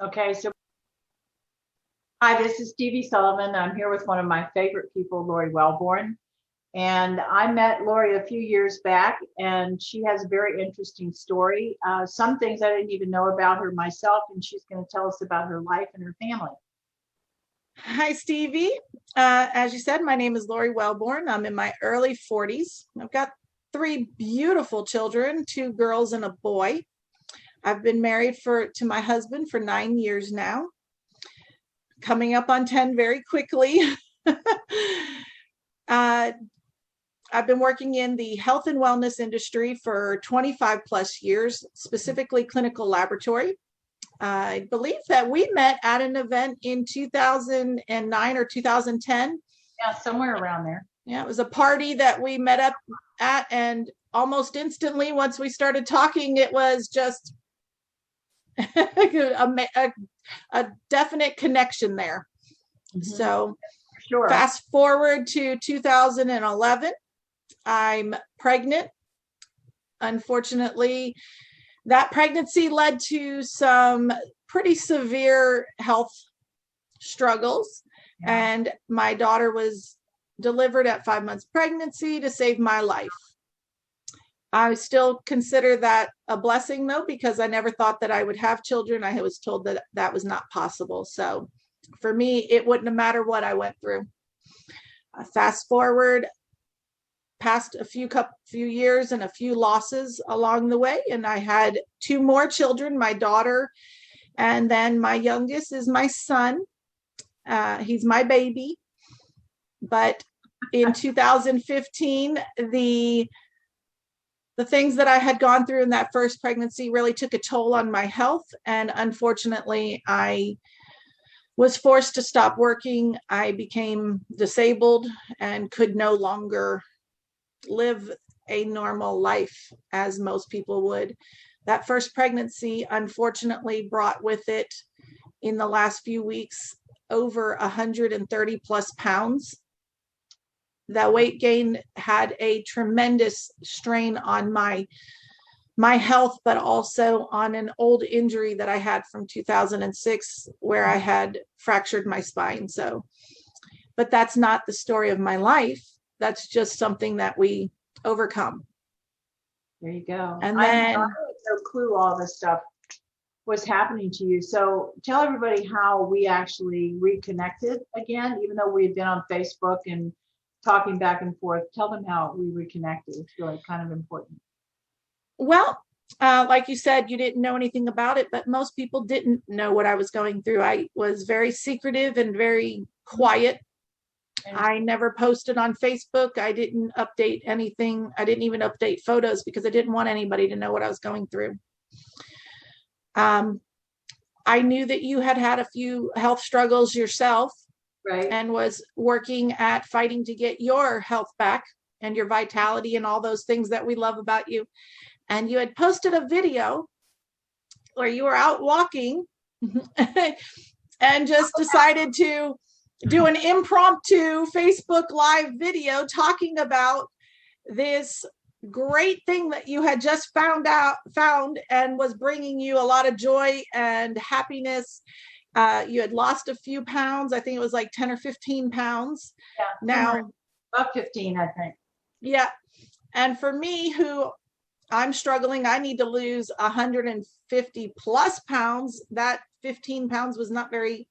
Okay, so hi, this is Stevi Sullivan. I'm here with one of my favorite people, Laurie Wellborn. And I met Laurie a few years back, and she has a very interesting story. Some things I didn't even know about her myself, and she's going to tell us about her life and her family. Hi, Stevie. As you said, my name is Laurie Wellborn. I'm in my early 40s. I've got three beautiful children, two girls and a boy. I've been married to my husband for 9 years now, coming up on 10 very quickly. I've been working in the health and wellness industry for 25 plus years, specifically clinical laboratory. I believe that we met at an event in 2009 or 2010. Yeah, somewhere around there. Yeah, it was a party that we met up at, and almost instantly, once we started talking, it was just a definite connection there. Mm-hmm. So sure. Fast forward to 2011, I'm pregnant. Unfortunately, that pregnancy led to some pretty severe health struggles. Yeah. And my daughter was delivered at 5 months pregnancy to save my life. I still consider that a blessing, though, because I never thought that I would have children. I was told that that was not possible. So for me, it wouldn't have mattered what I went through. Fast forward past a few years and a few losses along the way, and I had two more children, my daughter, and then my youngest is my son. He's my baby. But in 2015, the things that I had gone through in that first pregnancy really took a toll on my health, and unfortunately, I was forced to stop working. I became disabled and could no longer live a normal life as most people would. That first pregnancy, unfortunately, brought with it, in the last few weeks, over 130 plus pounds. That weight gain had a tremendous strain on my health, but also on an old injury that I had from 2006, where I had fractured my spine. So, but that's not the story of my life. That's just something that we overcome. There you go. And then I had no clue all this stuff was happening to you. So tell everybody how we actually reconnected again, even though we had been on Facebook and talking back and forth. Tell them how we reconnected. It's really kind of important. Well, like you said, you didn't know anything about it, but most people didn't know what I was going through. I was very secretive and very quiet. I never posted on Facebook. I didn't update anything. I didn't even update photos because I didn't want anybody to know what I was going through. I knew that you had a few health struggles yourself, right, and was working at fighting to get your health back and your vitality and all those things that we love about you. And you had posted a video where you were out walking and just decided to do an impromptu Facebook Live video talking about this great thing that you had just found and was bringing you a lot of joy and happiness. You had lost a few pounds. I think it was like 10 or 15 pounds. Yeah, now about 15, I think. Yeah. And for me, who I'm struggling, I need to lose 150 plus pounds. That 15 pounds was not very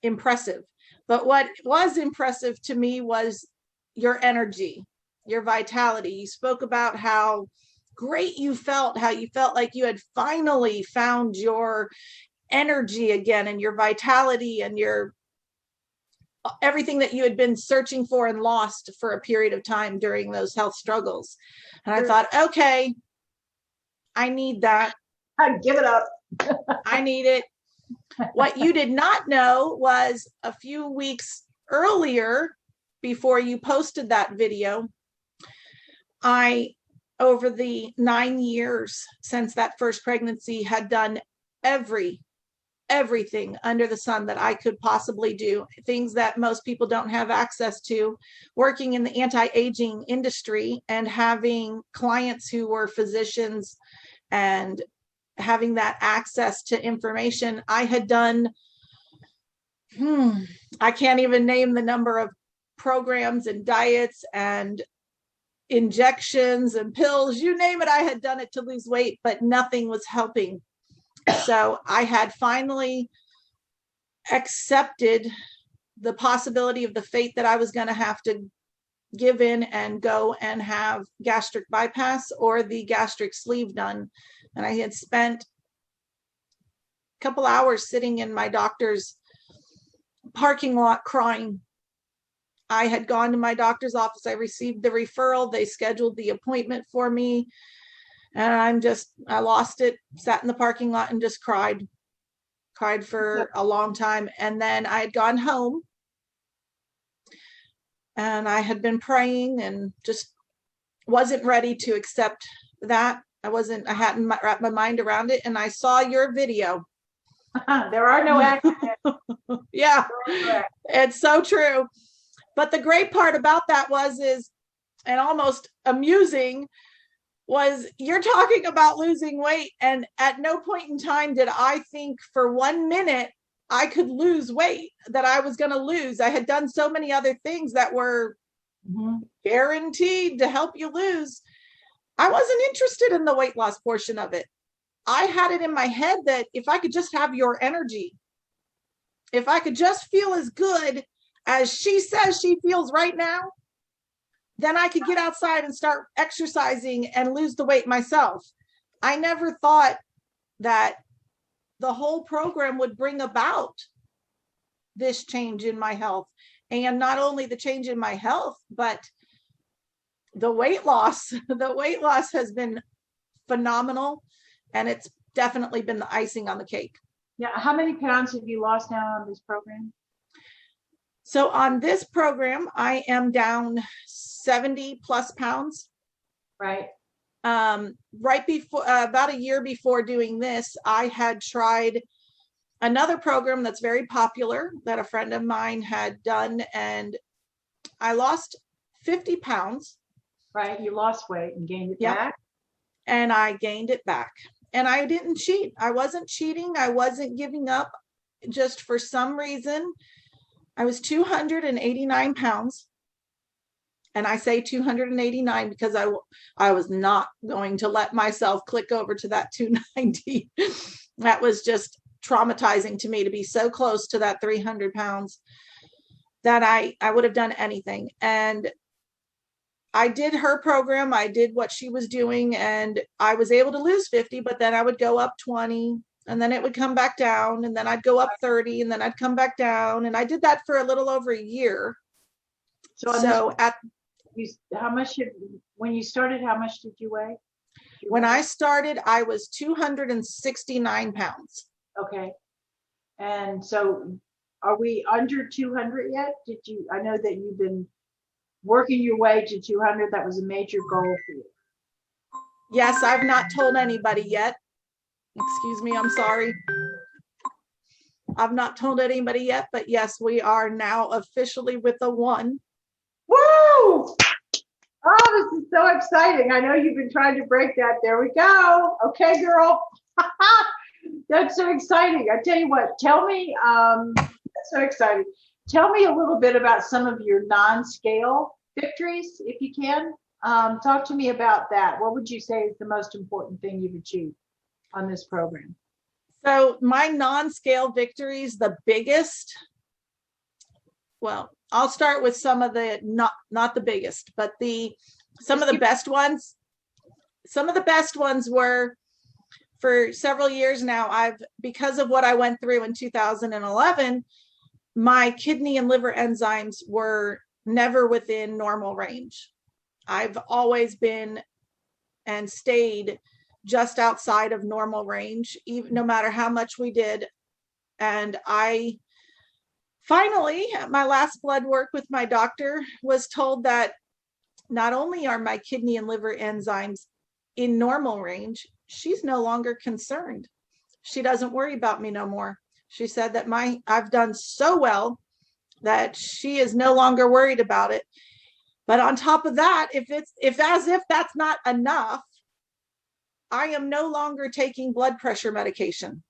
impressive. But what was impressive to me was your energy, your vitality. You spoke about how great you felt, how you felt like you had finally found your energy again, and your vitality, and your everything that you had been searching for and lost for a period of time during those health struggles. And I thought, okay, I need that. I'd give it up. I need it. What you did not know was a few weeks earlier, before you posted that video, I, over the 9 years since that first pregnancy, had done everything under the sun that I could possibly do, things that most people don't have access to, working in the anti-aging industry and having clients who were physicians and having that access to information. I had done, I can't even name the number of programs and diets and injections and pills, you name it. I had done it to lose weight, but nothing was helping. So I had finally accepted the possibility of the fate that I was going to have to give in and go and have gastric bypass or the gastric sleeve done. And I had spent a couple hours sitting in my doctor's parking lot crying. I had gone to my doctor's office. I received the referral. They scheduled the appointment for me. And I lost it, sat in the parking lot and just cried for a long time. And then I had gone home and I had been praying and just wasn't ready to accept that. I hadn't wrapped my mind around it. And I saw your video. There are no accidents. Yeah, it's so true. But the great part about that and almost amusing, was you're talking about losing weight. And at no point in time did I think for 1 minute I could lose weight, that I was going to lose. I had done so many other things that were guaranteed to help you lose. I wasn't interested in the weight loss portion of it. I had it in my head that if I could just have your energy, if I could just feel as good as she says she feels right now, then I could get outside and start exercising and lose the weight myself. I never thought that the whole program would bring about this change in my health. And not only the change in my health, but the weight loss. The weight loss has been phenomenal. And it's definitely been the icing on the cake. Yeah. How many pounds have you lost now on this program? So on this program, I am down 70 plus pounds. Right. Right before, about a year before doing this, I had tried another program that's very popular that a friend of mine had done, and I lost 50 pounds. Right. You lost weight and gained it back. And I gained it back. And I didn't cheat. I wasn't cheating. I wasn't giving up. Just for some reason, I was 289 pounds. And I say 289 because I was not going to let myself click over to that 290. That was just traumatizing to me, to be so close to that 300 pounds that I would have done anything. And I did her program. I did what she was doing, and I was able to lose 50, but then I would go up 20, and then it would come back down, and then I'd go up 30, and then I'd come back down. And I did that for a little over a year. When you started, how much did you weigh? When I started, I was 269 pounds. Okay. And so are we under 200 yet? I know that you've been working your way to 200. That was a major goal for you. Yes, I've not told anybody yet. Excuse me, I'm sorry. I've not told anybody yet, but yes, we are now officially with a 1. Woo! Oh, this is so exciting. I know you've been trying to break that. There we go. Okay, girl. That's so exciting. I tell you what, tell me, that's so exciting. Tell me a little bit about some of your non-scale victories, if you can. Talk to me about that. What would you say is the most important thing you've achieved on this program? So my non-scale victories, the biggest, well, I'll start with some of the, not the biggest, but some of the best ones. Some of the best ones were, for several years now, because of what I went through in 2011, my kidney and liver enzymes were never within normal range. I've always been and stayed just outside of normal range, even no matter how much we did. And I finally, at my last blood work with my doctor, was told that not only are my kidney and liver enzymes in normal range, she's no longer concerned. She doesn't worry about me no more. She said that I've done so well that she is no longer worried about it. But on top of that, if as if that's not enough, I am no longer taking blood pressure medication.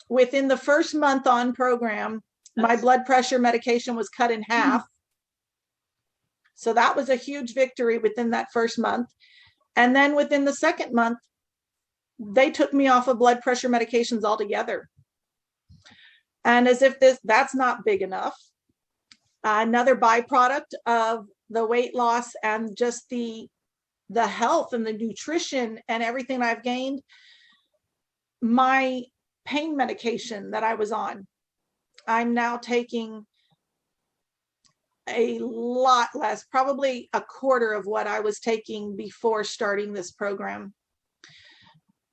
Within the first month on program, my blood pressure medication was cut in half. So that was a huge victory within that first month. And then within the second month, they took me off of blood pressure medications altogether. And as if that's not big enough, another byproduct of the weight loss and just the health and the nutrition and everything I've gained, my pain medication that I was on, I'm now taking a lot less, probably a quarter of what I was taking before starting this program.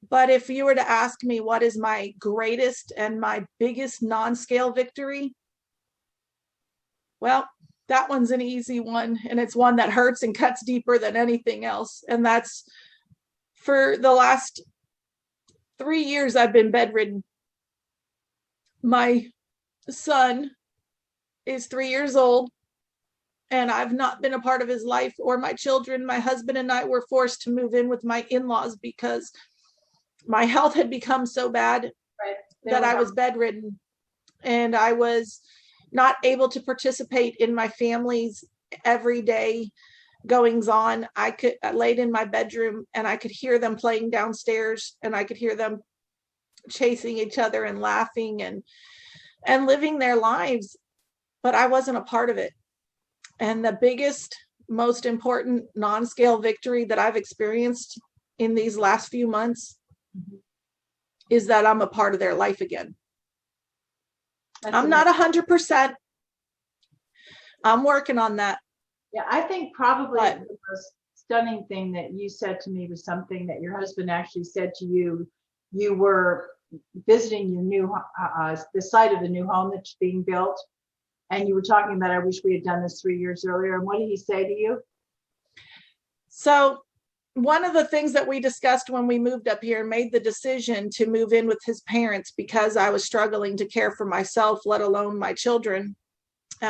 But if you were to ask me what is my greatest and my biggest non-scale victory, well, that one's an easy one, and it's one that hurts and cuts deeper than anything else. And that's, for the last 3 years, I've been bedridden. My son is 3 years old, and I've not been a part of his life or my children. My husband and I were forced to move in with my in-laws because my health had become so bad that I was bedridden, and I was not able to participate in my family's everyday goings on. I laid in my bedroom and I could hear them playing downstairs, and I could hear them chasing each other and laughing and living their lives, but I wasn't a part of it. And the biggest, most important non-scale victory that I've experienced in these last few months is that I'm a part of their life again. I'm not 100%. I'm working on that. Yeah, I think probably the most stunning thing that you said to me was something that your husband actually said to you. You were visiting your new, the site of the new home that's being built, and you were talking about, I wish we had done this 3 years earlier. And what did he say to you? So one of the things that we discussed when we moved up here, made the decision to move in with his parents, because I was struggling to care for myself, let alone my children.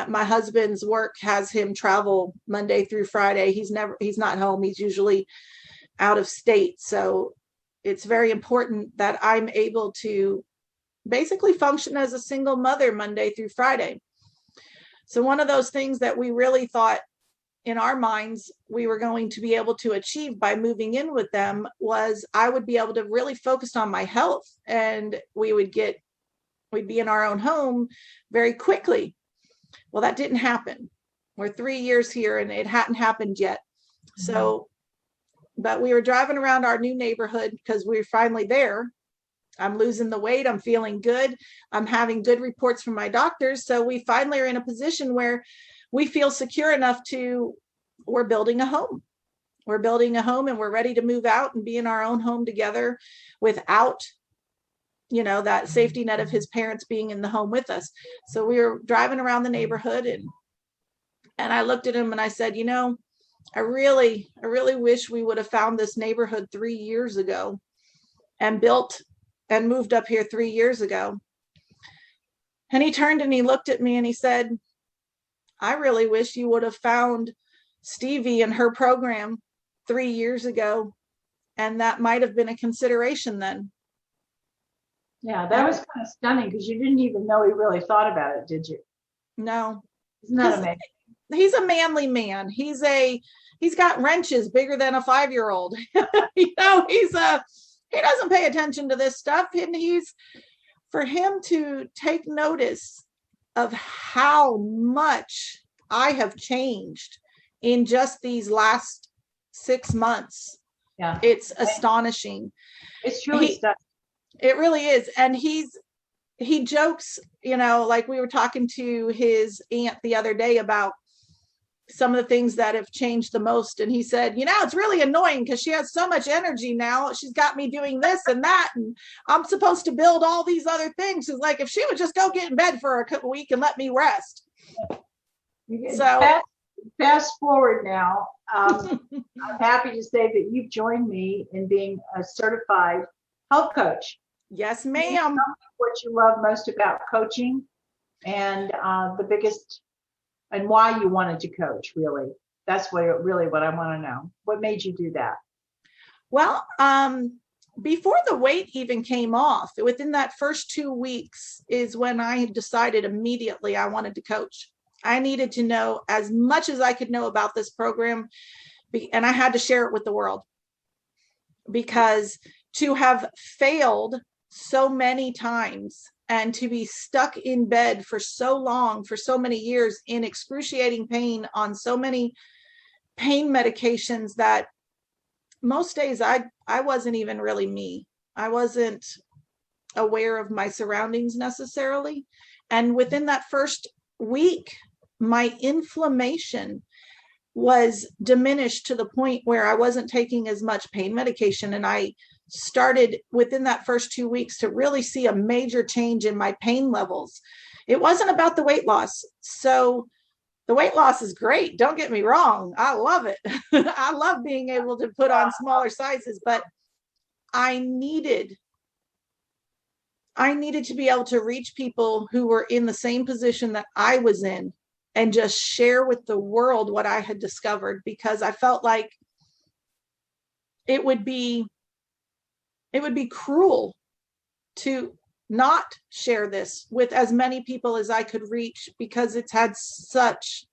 My husband's work has him travel Monday through Friday. He's not home. He's usually out of state. So it's very important that I'm able to basically function as a single mother Monday through Friday. So one of those things that we really thought in our minds we were going to be able to achieve by moving in with them was I would be able to really focus on my health, and we'd be in our own home very quickly. Well, that didn't happen. We're 3 years here and it hadn't happened yet. So, but we were driving around our new neighborhood because we were finally there. I'm losing the weight. I'm feeling good. I'm having good reports from my doctors. So we finally are in a position where we feel secure enough we're building a home. We're building a home and we're ready to move out and be in our own home together without, that safety net of his parents being in the home with us. So we were driving around the neighborhood and I looked at him and I said, I really wish we would have found this neighborhood 3 years ago and built and moved up here 3 years ago. And he turned and he looked at me and he said, I really wish you would have found Stevi and her program 3 years ago. And that might have been a consideration then. Yeah, that was kind of stunning because you didn't even know he really thought about it, did you? No. Isn't that amazing? He's a manly man. He's got wrenches bigger than a 5-year-old. He doesn't pay attention to this stuff. And for him to take notice of how much I have changed in just these last 6 months. Yeah. It's astonishing. It's truly stunning. It really is. And he jokes, like we were talking to his aunt the other day about some of the things that have changed the most. And he said, it's really annoying because she has so much energy now. She's got me doing this and that. And I'm supposed to build all these other things. It's like, if she would just go get in bed for a week and let me rest. So fast forward now. I'm happy to say that you've joined me in being a certified health coach. Yes, ma'am. Can you tell me what you love most about coaching and the biggest and why you wanted to coach, really? That's what I want to know. What made you do that? Well, before the weight even came off, within that first 2 weeks is when I decided immediately I wanted to coach. I needed to know as much as I could know about this program, and I had to share it with the world, because to have failed so many times and to be stuck in bed for so long, for so many years, in excruciating pain on so many pain medications, that most days I wasn't even really me. I wasn't aware of my surroundings necessarily. And within that first week, my inflammation was diminished to the point where I wasn't taking as much pain medication. And I started within that first 2 weeks to really see a major change in my pain levels. It wasn't about the weight loss. So the weight loss is great. Don't get me wrong. I love it. I love being able to put on smaller sizes, but I needed to be able to reach people who were in the same position that I was in and just share with the world what I had discovered, because I felt like it would be cruel to not share this with as many people as I could reach, because it's had such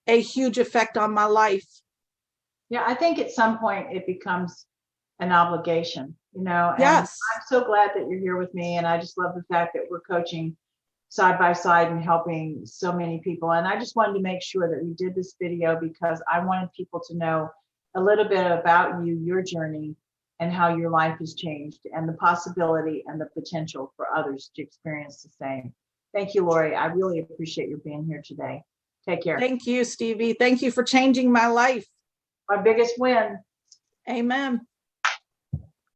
a huge effect on my life. Yeah, I think at some point it becomes an obligation, and Yes. I'm so glad that you're here with me, and I just love the fact that we're coaching side by side and helping so many people. And I just wanted to make sure that we did this video because I wanted people to know a little bit about you, your journey, and how your life has changed, and the possibility and the potential for others to experience the same. Thank you, Laurie. I really appreciate you being here today. Take care. Thank you, Stevie. Thank you for changing my life. My biggest win. Amen.